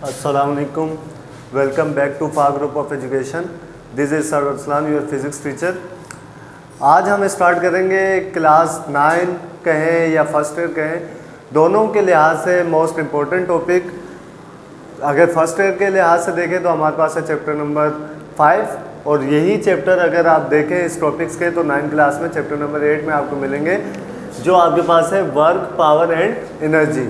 Assalamualaikum. Welcome back to FA Group of Education. This is Sir Arslan, your physics teacher. आज हम start करेंगे class 9 कहें या first year कहें, दोनों के लिहाज से मोस्ट इम्पोर्टेंट टॉपिक। अगर फर्स्ट ईयर के लिहाज से देखें तो हमारे पास है चैप्टर नंबर 5, और यही चैप्टर अगर आप देखें इस टॉपिक्स के तो 9 क्लास में चैप्टर नंबर 8 में आपको मिलेंगे, जो आपके पास है वर्क, पावर एंड एनर्जी।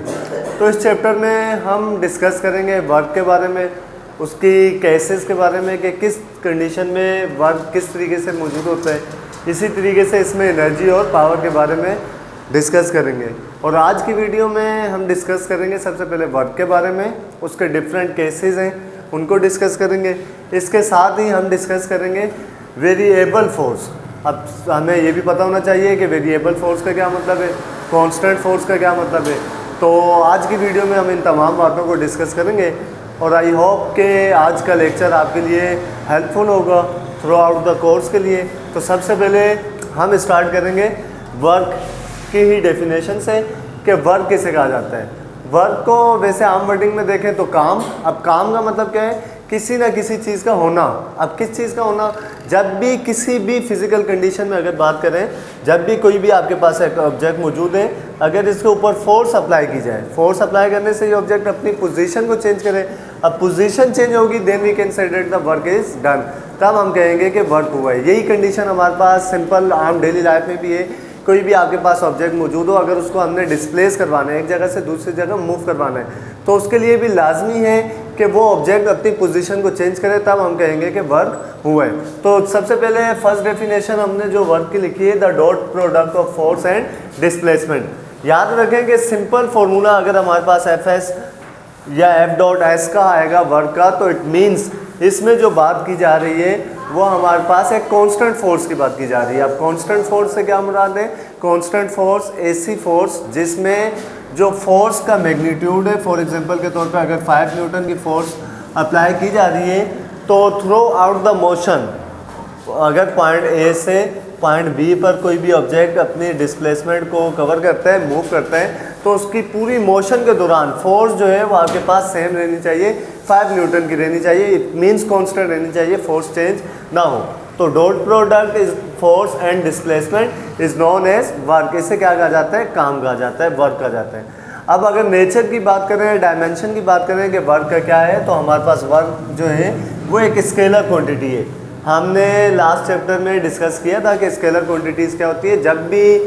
तो इस चैप्टर में हम डिस्कस करेंगे वर्क के बारे में, उसकी केसेस के बारे में कि किस कंडीशन में वर्क किस तरीके से मौजूद होता है, इसी तरीके से इसमें एनर्जी और पावर के बारे में डिस्कस करेंगे। और आज की वीडियो में हम डिस्कस करेंगे सबसे पहले वर्क के बारे में, उसके डिफरेंट केसेस हैं उनको डिस्कस करेंगे। इसके साथ ही हम डिस्कस करेंगे वेरिएबल फोर्स। अब हमें ये भी पता होना चाहिए कि वेरिएबल फोर्स का क्या मतलब है, कांस्टेंट फोर्स का क्या मतलब है। तो आज की वीडियो में हम इन तमाम बातों को डिस्कस करेंगे, और आई होप कि आज का लेक्चर आपके लिए हेल्पफुल होगा थ्रू आउट द कोर्स के लिए। तो सबसे पहले हम स्टार्ट करेंगे वर्क की ही डेफिनेशन से कि वर्क किसे कहा जाता है। वर्क को वैसे आम वर्डिंग में देखें तो काम। अब काम का मतलब क्या है, किसी ना किसी चीज़ का होना। अब किस चीज़ का होना, जब भी किसी भी फिज़िकल कंडीशन में अगर बात करें, जब भी कोई भी आपके पास एक ऑब्जेक्ट मौजूद है, अगर इसके ऊपर फोर्स अप्लाई की जाए, फोर्स अप्लाई करने से ये ऑब्जेक्ट अपनी पोजीशन को चेंज करे, अब पोजीशन चेंज होगी, then we can say that the work is done, तब हम कहेंगे कि वर्क हुआ है। यही कंडीशन हमारे पास सिंपल आम डेली लाइफ में भी है। कोई भी आपके पास ऑब्जेक्ट मौजूद हो, अगर उसको हमने डिस्प्लेस करवाना है, एक जगह से दूसरी जगह मूव करवाना है, तो उसके लिए भी लाजमी है कि वो ऑब्जेक्ट अपनी पोजीशन को चेंज करे, तब हम कहेंगे कि वर्क हुआ है। तो सबसे पहले फर्स्ट डेफिनेशन हमने जो वर्क की लिखी है, the dot product of force and displacement. याद रखें कि सिंपल फार्मूला अगर हमारे पास एफ एस या एफ डॉट एस का आएगा वर्क का, तो इट मीन्स इसमें जो बात की जा रही है वो हमारे पास एक कांस्टेंट फोर्स की बात की जा रही है। अब कांस्टेंट फोर्स से क्या मुराद है, कांस्टेंट फोर्स ऐसी फोर्स जिसमें जो फोर्स का मैग्नीट्यूड है, फॉर एग्जांपल के तौर पे अगर 5 न्यूटन की फोर्स अप्लाई की जा रही है, तो थ्रू आउट द मोशन अगर पॉइंट ए से पॉइंट बी पर कोई भी ऑब्जेक्ट अपनी डिस्प्लेसमेंट को कवर करता है, मूव करता है, तो उसकी पूरी मोशन के दौरान फोर्स जो है वो आपके पास सेम रहनी चाहिए, 5 न्यूटन की रहनी चाहिए। इट मीन्स कांस्टेंट रहनी चाहिए, फोर्स चेंज ना हो। तो dot product is force and displacement is known as work. इसे क्या कहा जाता है, काम कहा जाता है, वर्क कहा जाता है। अब अगर नेचर की बात करें, डायमेंशन की बात करें कि वर्क का क्या है, तो हमारे पास वर्क जो है वो एक स्केलर क्वांटिटी है। हमने लास्ट चैप्टर में डिस्कस किया था कि स्केलर क्वांटिटीज़ क्या होती है। जब भी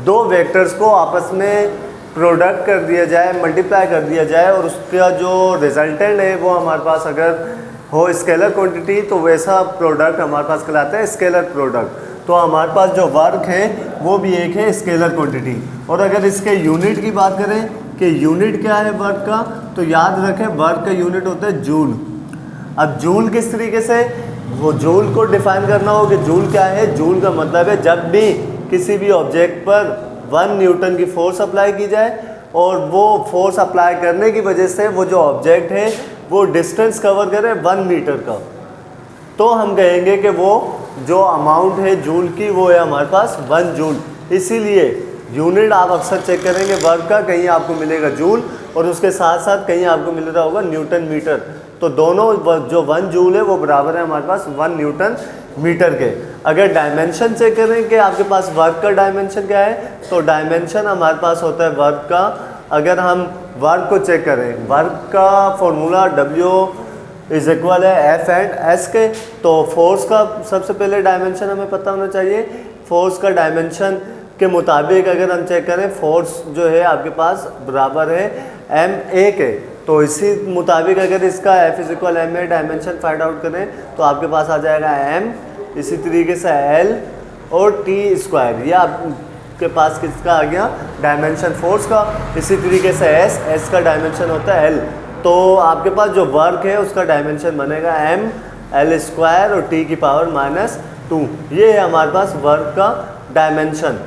दो वेक्टर्स को आपस में प्रोडक्ट कर दिया जाए, मल्टीप्लाई कर दिया जाए, और उसका जो रिजल्टेंट है वो हमारे पास अगर हो स्केलर क्वांटिटी, तो वैसा प्रोडक्ट हमारे पास कहलाता है स्केलर प्रोडक्ट। तो हमारे पास जो वर्क है वो भी एक है स्केलर क्वांटिटी। और अगर इसके यूनिट की बात करें कि यूनिट क्या है वर्क का, तो याद रखें वर्क का यूनिट होता है जूल। अब जूल किस तरीके से, वो जूल को डिफाइन करना हो कि जूल क्या है। जूल का मतलब है जब भी किसी भी ऑब्जेक्ट पर 1 न्यूटन की फोर्स अप्लाई की जाए, और वो फोर्स अप्लाई करने की वजह से वो जो ऑब्जेक्ट है वो डिस्टेंस कवर करे 1 मीटर का, तो हम कहेंगे कि वो जो अमाउंट है जूल की वो है हमारे पास 1 जूल। इसीलिए यूनिट आप अक्सर चेक करेंगे वर्क का, कहीं आपको मिलेगा जूल और उसके साथ साथ कहीं आपको मिल रहा होगा न्यूटन मीटर। तो दोनों जो 1 जूल है वो बराबर है हमारे पास 1 न्यूटन मीटर के। अगर डायमेंशन चेक करें कि आपके पास वर्क का डायमेंशन क्या है, तो डायमेंशन हमारे पास होता है वर्क का, अगर हम वर्क को चेक करें, वर्क का फॉर्मूला W इज इक्वल है एफ एंड एस के। तो फोर्स का सबसे पहले डायमेंशन हमें पता होना चाहिए। फोर्स का डायमेंशन के मुताबिक अगर हम चेक करें, फोर्स जो है आपके पास बराबर है एम ए के। तो इसी मुताबिक अगर इसका F is equal M A dimension find out करें, तो आपके पास आ जाएगा एम, इसी तरीके से एल और टी स्क्वायर। ये आपके पास किसका आ गया, डायमेंशन फोर्स का। इसी तरीके से एस का डायमेंशन होता है एल। तो आपके पास जो वर्क है उसका डायमेंशन बनेगा एम एल स्क्वायर और टी की पावर -2। ये है हमारे पास वर्क का डायमेंशन।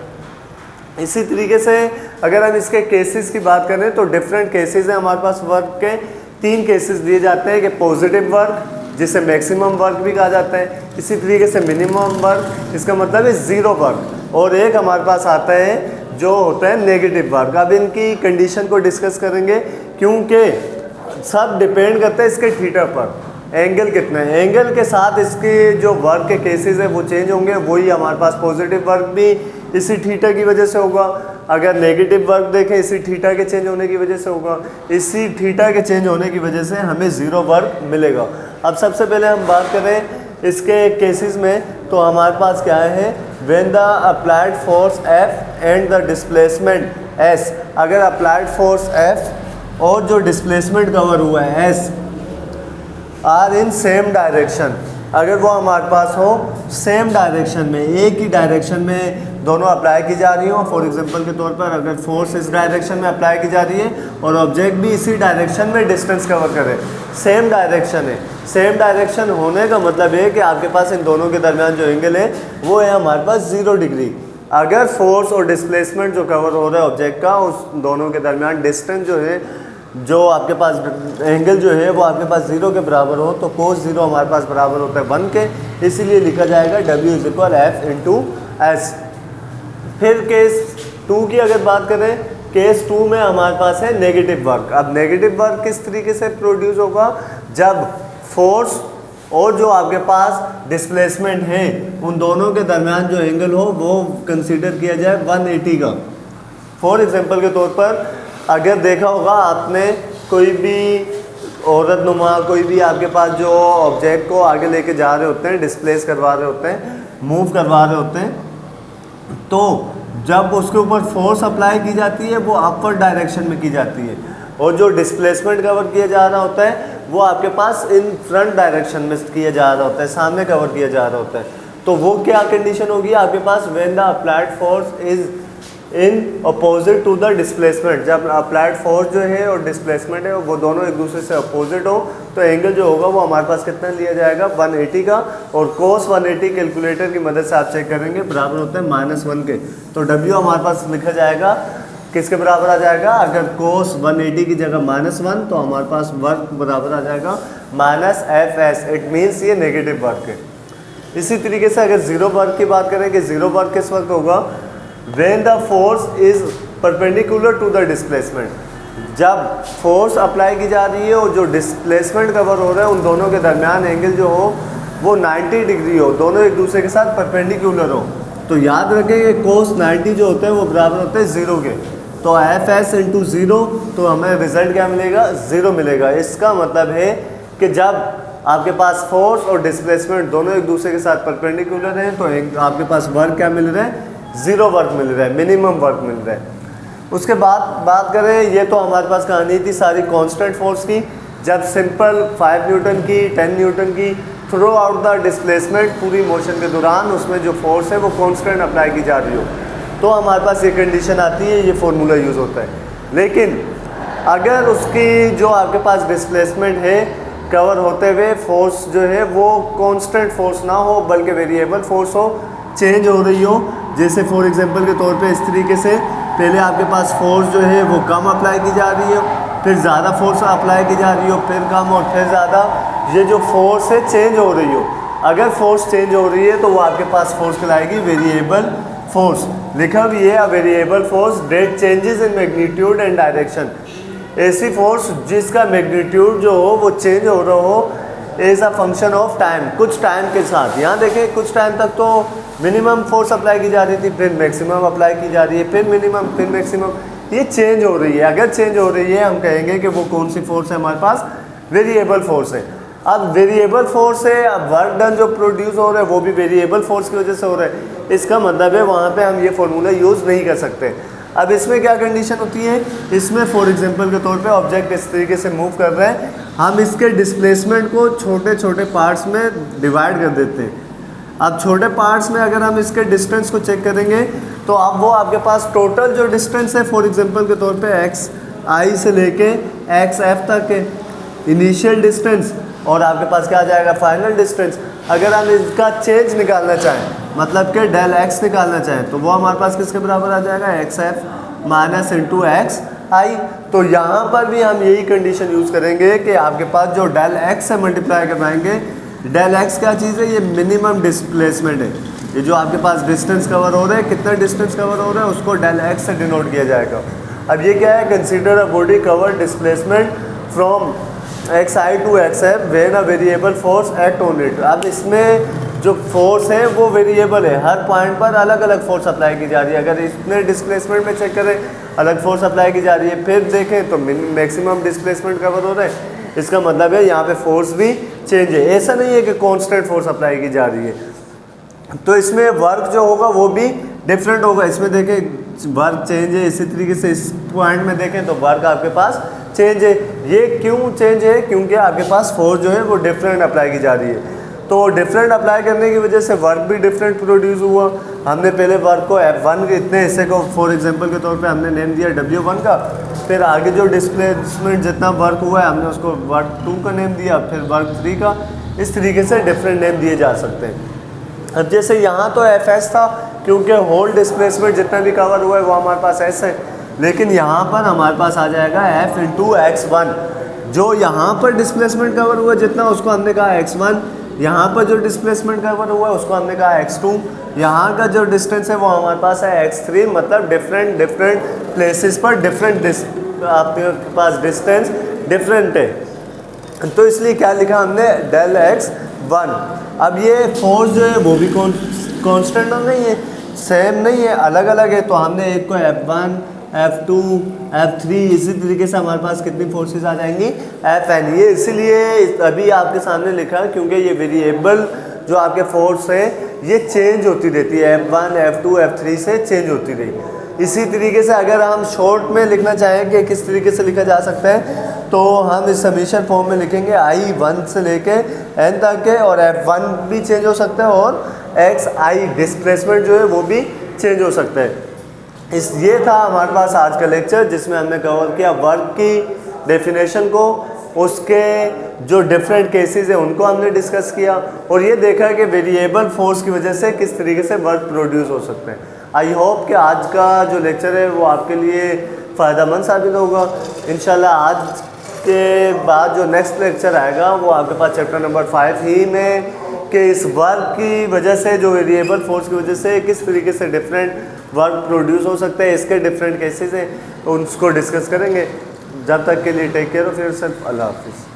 इसी तरीके से अगर हम इसके केसेस की बात करें, तो डिफरेंट केसेस हैं हमारे पास वर्क के। 3 केसेस दिए जाते हैं कि पॉजिटिव वर्क, जिसे मैक्सिमम वर्क भी कहा जाता है, इसी तरीके से मिनिमम वर्क, इसका मतलब है 0 वर्क, और एक हमारे पास आता है जो होता है नेगेटिव वर्क। अब इनकी कंडीशन को डिस्कस करेंगे, क्योंकि सब डिपेंड करता है इसके थीटा पर, एंगल कितना है, एंगल के साथ इसके जो वर्क के केसेस है वो चेंज होंगे। वही हमारे पास पॉजिटिव वर्क भी इसी थीटा की वजह से होगा, अगर नेगेटिव वर्क देखें इसी थीटा के चेंज होने की वजह से होगा, इसी थीटा के चेंज होने की वजह से हमें ज़ीरो वर्क मिलेगा। अब सबसे पहले हम बात करें इसके केसेस में, तो हमारे पास क्या है, when the applied force F and the displacement S, अगर अप्लाइड फोर्स F और जो डिस्प्लेसमेंट कवर हुआ है S are in same direction, अगर वो हमारे पास हो सेम डायरेक्शन में, एक ही डायरेक्शन में दोनों अप्लाई की जा रही हो। फॉर एग्जांपल के तौर पर अगर फोर्स इस डायरेक्शन में अप्लाई की जा रही है और ऑब्जेक्ट भी इसी डायरेक्शन में डिस्टेंस कवर करे, सेम डायरेक्शन है, सेम डायरेक्शन होने का मतलब है कि आपके पास इन दोनों के दरमियान जो एंगल है वो है हमारे पास 0 डिग्री। अगर फोर्स और डिस्प्लेसमेंट जो कवर हो रहा है ऑब्जेक्ट का, उस दोनों के दरमियान डिस्टेंस जो है, जो आपके पास एंगल जो है वो आपके पास 0 के बराबर हो, तो cos 0 हमारे पास बराबर होता है 1 के, इसीलिए लिखा जाएगा W = F × S। फिर केस 2 की अगर बात करें, केस 2 में हमारे पास है नेगेटिव वर्क। अब नेगेटिव वर्क किस तरीके से प्रोड्यूस होगा, जब फोर्स और जो आपके पास डिस्प्लेसमेंट है उन दोनों के दरमियान जो एंगल हो वो कंसीडर किया जाए 180 का। फॉर एग्जांपल के तौर पर अगर देखा होगा आपने, कोई भी औरत नुमा कोई भी आपके पास जो ऑब्जेक्ट को आगे लेके जा रहे होते हैं, डिस्प्लेस करवा रहे होते हैं, मूव करवा रहे होते हैं, तो जब उसके ऊपर फोर्स अप्लाई की जाती है वो अपवर्ड डायरेक्शन में की जाती है, और जो डिस्प्लेसमेंट कवर किया जा रहा होता है वो आपके पास इन फ्रंट डायरेक्शन में किया जा रहा होता है, सामने कवर किया जा रहा होता है। तो वो क्या कंडीशन होगी आपके पास, when the applied force is in opposite to the displacement, जब अप्लाइड फोर्स जो है और डिस्प्लेसमेंट है वो दोनों एक दूसरे से अपोजिट हो, तो एंगल जो होगा वो हमारे पास कितना लिया जाएगा, 180 का, और cos 180 कैलकुलेटर की मदद से आप चेक करेंगे, बराबर होता है -1 के। तो W हमारे पास लिखा जाएगा किसके बराबर आ जाएगा, अगर cos 180 की जगह -1, तो हमारे पास वर्क बराबर आ जाएगा -FS, इट मीन्स ये नेगेटिव वर्क है। इसी तरीके से अगर ज़ीरो वर्क की बात करें कि ज़ीरो वर्क किस वक्त होगा, when the force is perpendicular to the displacement, जब फोर्स अप्लाई की जा रही है और जो डिस्प्लेसमेंट कवर हो रहा है उन दोनों के दरमियान एंगल जो हो वो 90 डिग्री हो, दोनों एक दूसरे के साथ परपेंडिकुलर हो, तो याद रखें कि cos 90 जो होता है वो बराबर होता है 0 के। तो FS × 0, तो हमें रिजल्ट क्या मिलेगा, 0 मिलेगा। इसका मतलब है कि जब आपके पास फोर्स और डिस्प्लेसमेंट दोनों एक दूसरे के साथ परपेंडिकुलर हैं तो आपके पास वर्क क्या मिल रहा है, 0 वर्क मिल रहा है, मिनिमम वर्क मिल रहा है। उसके बाद बात करें, ये तो हमारे पास कहानी थी सारी कांस्टेंट फोर्स की, जब सिंपल 5 न्यूटन की, 10 न्यूटन की थ्रू आउट द डिस्प्लेसमेंट, पूरी मोशन के दौरान उसमें जो फोर्स है वो कांस्टेंट अप्लाई की जा रही हो, तो हमारे पास ये कंडीशन आती है, ये फार्मूला यूज़ होता है। लेकिन अगर उसकी जो आपके पास डिस्प्लेसमेंट है कवर होते हुए फोर्स जो है वो कांस्टेंट फोर्स ना हो बल्कि वेरिएबल फोर्स हो, चेंज हो रही हो, जैसे फॉर एग्जांपल के तौर पे इस तरीके से पहले आपके पास फोर्स जो है वो कम अप्लाई की जा रही है, फिर ज़्यादा फोर्स अप्लाई की जा रही हो, फिर कम और फिर ज़्यादा, ये जो फोर्स है चेंज हो रही हो। अगर फोर्स चेंज हो रही है तो वो आपके पास फोर्स कहलाएगी वेरिएबल फोर्स। लिखा भी है, variable force that changes in magnitude and direction, ऐसी फोर्स जिसका मैग्नीट्यूड जो हो वो चेंज हो रहा हो as a function of time, कुछ टाइम के साथ। यहाँ देखें कुछ टाइम तक तो मिनिमम फोर्स अप्लाई की जा रही थी, फिर मैक्सिमम अप्लाई की जा रही है, फिर मिनिमम, फिर मैक्सिमम, ये चेंज हो रही है। अगर चेंज हो रही है हम कहेंगे कि वो कौन सी फोर्स है हमारे पास, वेरिएबल फोर्स है। अब वेरिएबल फोर्स है, अब वर्क डन जो प्रोड्यूस हो रहा है वो भी वेरिएबल फोर्स की वजह से हो रहा है, इसका मतलब है वहाँ पे हम ये फार्मूला यूज़ नहीं कर सकते। अब इसमें क्या कंडीशन होती है, इसमें फॉर एग्जांपल के तौर पे ऑब्जेक्ट इस तरीके से मूव कर रहे हैं, हम इसके डिस्प्लेसमेंट को छोटे छोटे पार्ट्स में डिवाइड कर देते हैं। अब छोटे पार्ट्स में अगर हम इसके डिस्टेंस को चेक करेंगे तो अब वो आपके पास टोटल जो डिस्टेंस है, फॉर एग्जांपल के तौर पे XI से लेके XF तक है इनिशियल डिस्टेंस, और आपके पास क्या आ जाएगा फाइनल डिस्टेंस। अगर हम इसका चेंज निकालना चाहें, मतलब कि डेल x निकालना चाहें, तो वो हमारे पास किसके बराबर आ जाएगा, XF माइनस इंटू XI। तो यहाँ पर भी हम यही कंडीशन यूज़ करेंगे कि आपके पास जो डेल x से मल्टीप्लाई करवाएंगे, डेल x क्या चीज़ है, ये मिनिमम डिस्प्लेसमेंट है, ये जो आपके पास डिस्टेंस कवर हो रहा है, कितना डिस्टेंस कवर हो रहा है उसको डेल x से डिनोट किया जाएगा। अब ये क्या है, consider a body cover displacement from xi to xf when a variable force act on it। अब इसमें जो फोर्स है वो वेरिएबल है, हर पॉइंट पर अलग अलग फोर्स अप्लाई की जा रही है। अगर इतने डिस्प्लेसमेंट में चेक करें अलग फोर्स अप्लाई की जा रही है, फिर देखें तो मैक्सिमम डिस्प्लेसमेंट कवर हो रहा है, इसका मतलब है यहाँ पे फोर्स भी चेंज है। ऐसा नहीं है कि कांस्टेंट फोर्स अप्लाई की जा रही है। तो इसमें वर्क जो होगा वो भी डिफरेंट होगा। इसमें देखें वर्क चेंज है, इसी तरीके से इस पॉइंट में देखें तो वर्क आपके पास चेंज है। ये क्यों चेंज है? क्योंकि आपके पास फोर्स जो है वो डिफरेंट अप्लाई की जा रही है। तो डिफरेंट अप्लाई करने की वजह से वर्क भी डिफरेंट प्रोड्यूस हुआ। हमने पहले वर्क को F1 के इतने हिस्से को फॉर एग्जांपल के तौर पे हमने नेम दिया W1 का, फिर आगे जो डिस्प्लेसमेंट जितना वर्क हुआ है हमने उसको वर्क 2 का नेम दिया, फिर वर्क 3 का। इस तरीके से डिफरेंट नेम दिए जा सकते हैं। अब जैसे यहाँ तो Fs था क्योंकि होल डिस्प्लेसमेंट जितना भी कवर हुआ है वो हमारे पास S है, लेकिन यहाँ पर हमारे पास आ जाएगा F इंटू x1। जो यहाँ पर डिस्प्लेसमेंट कवर हुआ जितना उसको हमने कहा x1, यहाँ पर जो डिस्प्लेसमेंट कवर हुआ है उसको हमने कहा x2, यहाँ का जो डिस्टेंस है वो हमारे पास है x3। मतलब डिफरेंट प्लेसेस पर डिफरेंट आपके पास डिस्टेंस डिफरेंट है, तो इसलिए क्या लिखा हमने डेल x1। अब ये फोर्स जो है वो भी कांस्टेंट नहीं है, सेम नहीं है, अलग अलग है। तो हमने एक को F1, F2, F3, इसी तरीके से हमारे पास कितनी फोर्सेस आ जाएंगी Fn। ये इसीलिए अभी आपके सामने लिखा है क्योंकि ये वेरिएबल जो आपके फोर्स है ये चेंज होती रहती है, F1, F2, F3 से चेंज होती रही। इसी तरीके से अगर हम शॉर्ट में लिखना चाहें कि किस तरीके से लिखा जा सकता है, तो हम इस समीशन फॉर्म में लिखेंगे I1 से लेके n तक के, और F1 भी चेंज हो सकता है और xi डिस्प्लेसमेंट जो है वो भी चेंज हो सकता है। ये था हमारे पास आज का लेक्चर जिसमें हमने कवर किया वर्क की डेफिनेशन को, उसके जो डिफरेंट केसेस हैं उनको हमने डिस्कस किया, और ये देखा कि वेरिएबल फोर्स की वजह से किस तरीके से वर्क प्रोड्यूस हो सकते हैं। आई होप कि आज का जो लेक्चर है वो आपके लिए फ़ायदेमंद साबित होगा। इंशाल्लाह आज के बाद जो नेक्स्ट लेक्चर आएगा वो आपके पास चैप्टर नंबर 5 ही में कि इस वर्क की वजह से, जो वेरिएबल फोर्स की वजह से किस तरीके से डिफरेंट वर्क प्रोड्यूस हो सकते हैं, इसके डिफरेंट केसेस हैं, तो उसको डिस्कस करेंगे। जब तक के लिए टेक केयर ऑफ़ योरसेल्फ। अल्लाह हाफिज़।